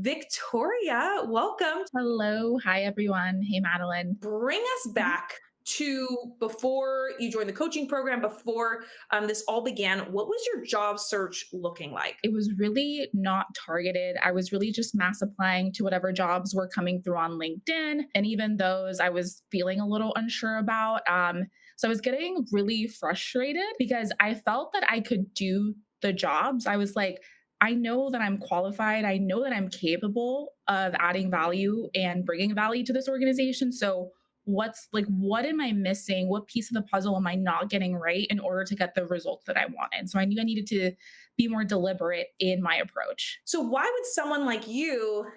Victoria, welcome. Hello. Hi, everyone. Hey, Madeline. Bring us Mhm. back to before you joined the coaching program, before this all began. What was your job search looking like? It was really not targeted. I was really just mass applying to whatever jobs were coming through on LinkedIn. And even those I was feeling a little unsure about. So I was getting really frustrated because I felt that I could do the jobs. I was like, I know that I'm qualified. I know that I'm capable of adding value and bringing value to this organization. So what am I missing? What piece of the puzzle am I not getting right in order to get the results that I wanted? So I knew I needed to be more deliberate in my approach. So, why would someone like you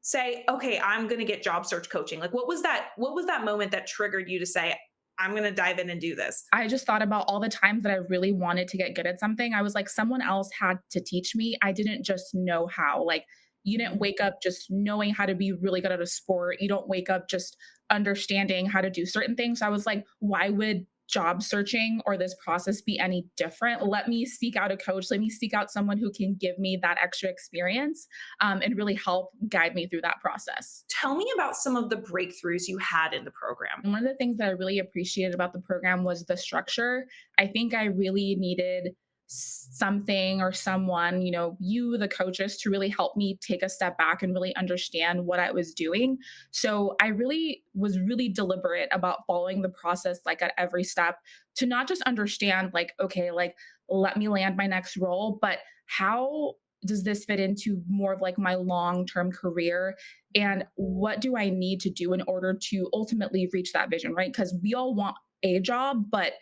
say, "Okay, I'm going to get job search coaching"? Like, what was that? What was that moment that triggered you to say, "I'm going to dive in and do this"? I just thought about all the times that I really wanted to get good at something. I was like, someone else had to teach me. I didn't just know how. Like, you didn't Mhm. wake up just knowing how to be really good at a sport. You don't wake up just understanding how to do certain things. So I was like, why would job searching or this process be any different? Let me seek out a coach. Let me seek out someone who can give me that extra experience and really help guide me through that process. Tell me about some of the breakthroughs you had in the program. And one of the things that I really appreciated about the program was the structure. I think I really needed something or someone, you, the coaches, to really help me take a step back and really understand what I was doing. So I really was really deliberate about following the process, like at every step, to not just understand, like, okay, like, let me land my next role, but how does this fit into more of like my long term career, and what do I need to do in order to ultimately reach that vision, right? Because we all want a job, but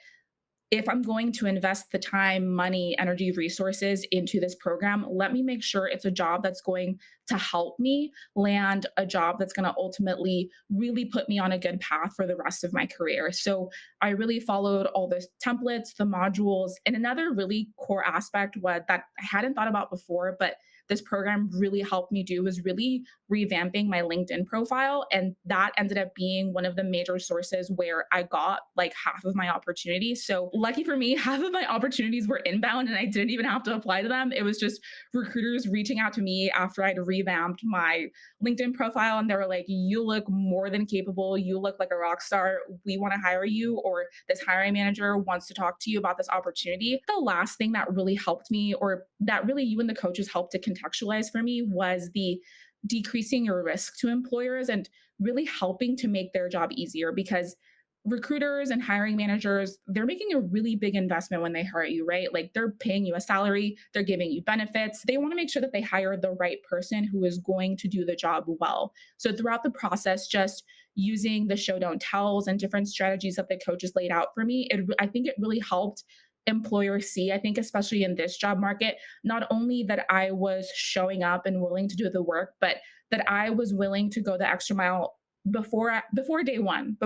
if I'm going to invest the time, money, energy, resources into this program, let me make sure it's a job that's going to help me land a job that's going to ultimately really put me on a good path for the rest of my career. So I really followed all the templates, the modules, and another really core aspect was that I hadn't thought about before, but this program really helped me do was really revamping my LinkedIn profile. And that ended up being one of the major sources where I got like half of my opportunities. So, lucky for me, half of my opportunities were inbound and I didn't even have to apply to them. It was just recruiters reaching out to me after I'd revamped my LinkedIn profile. And they were like, you look more than capable. You look like a rock star. We want to hire you, or this hiring manager wants to talk to you about this opportunity. The last thing that really helped me, or that really you and the coaches helped to contextualize for me, was the decreasing your risk to employers and really helping to make their job easier, because recruiters and hiring managers, they're making a really big investment when they hire you, right? Like, they're paying you a salary, they're giving you benefits. They want to make sure that they hire the right person who is going to do the job well. So throughout the process, just using the show don't tells and different strategies that the coaches laid out for me, I think it really helped employers see, I think especially in this job market, not only that I was showing up and willing to do the work, but that I was willing to go the extra mile before day one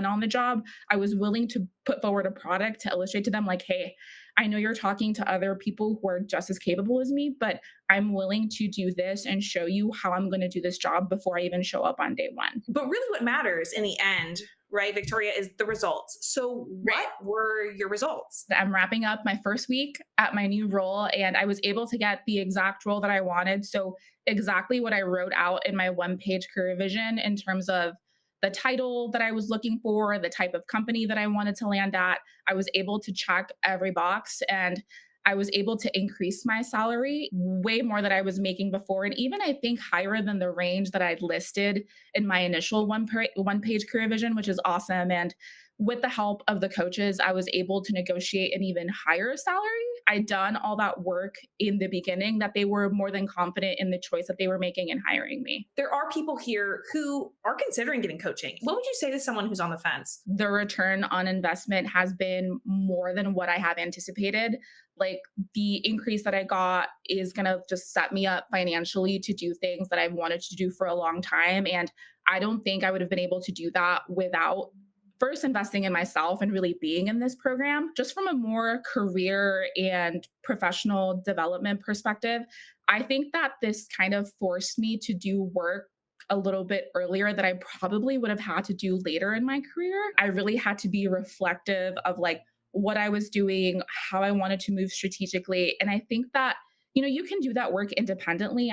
on the job. I was willing to put forward a product to illustrate to them, like, hey, I know you're talking to other people who are just as capable as me, but I'm willing to do this and show you how I'm going to do this job before I even show up on day one. But really, what matters in the end, right, Victoria, is the results. So, what were your results? I'm wrapping up my first week at my new role, and I was able to get the exact role that I wanted. So, exactly what I wrote out in my one-page career vision in terms of the title that I was looking for, the type of company that I wanted to land at. I was able to check every box, and I was able to increase my salary way more than I was making before. And even I think higher than the range that I'd listed in my initial one page career vision, which is awesome. And with the help of the coaches, I was able to negotiate an even higher salary. I'd done all that work in the beginning that they were more than confident in the choice that they were making in hiring me. There are people here who are considering getting coaching. What would you say to someone who's on the fence? The return on investment has been more than what I have anticipated. Like, the increase that I got is going to just set me up financially to do things that I've wanted to do for a long time. And I don't think I would have been able to do that without first investing in myself and really being in this program. Just from a more career and professional development perspective, I think that this kind of forced me to do work a little bit earlier that I probably would have had to do later in my career. I really had to be reflective of like what I was doing, how I wanted to move strategically. And I think that, you can do that work independently.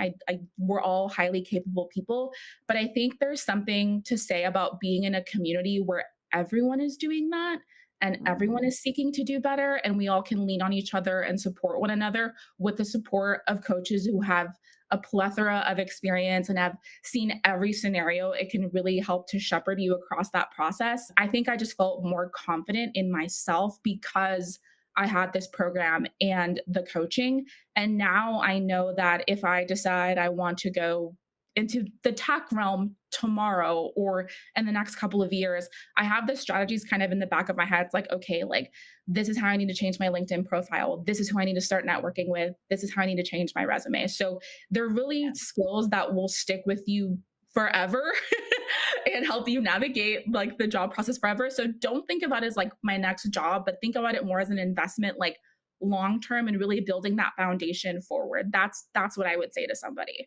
We're all highly capable people, but I think there's something to say about being in a community where everyone is doing that and everyone is seeking to do better, and we all can lean on each other and support one another with the support of coaches who have a plethora of experience and have seen every scenario. It can really help to shepherd you across that process. I think I just felt more confident in myself because I had this program and the coaching. And now I know that if I decide I want to go into the tech realm tomorrow or in the next couple of years, I have the strategies kind of in the back of my head. It's like, okay, like this is how I need to change my LinkedIn profile. This is who I need to start networking with. This is how I need to change my resume. So they're really skills that will stick with you forever and help you navigate like the job process forever. So don't think about it as like my next job, but think about it more as an investment, like long term, and really building that foundation forward. That's what I would say to somebody.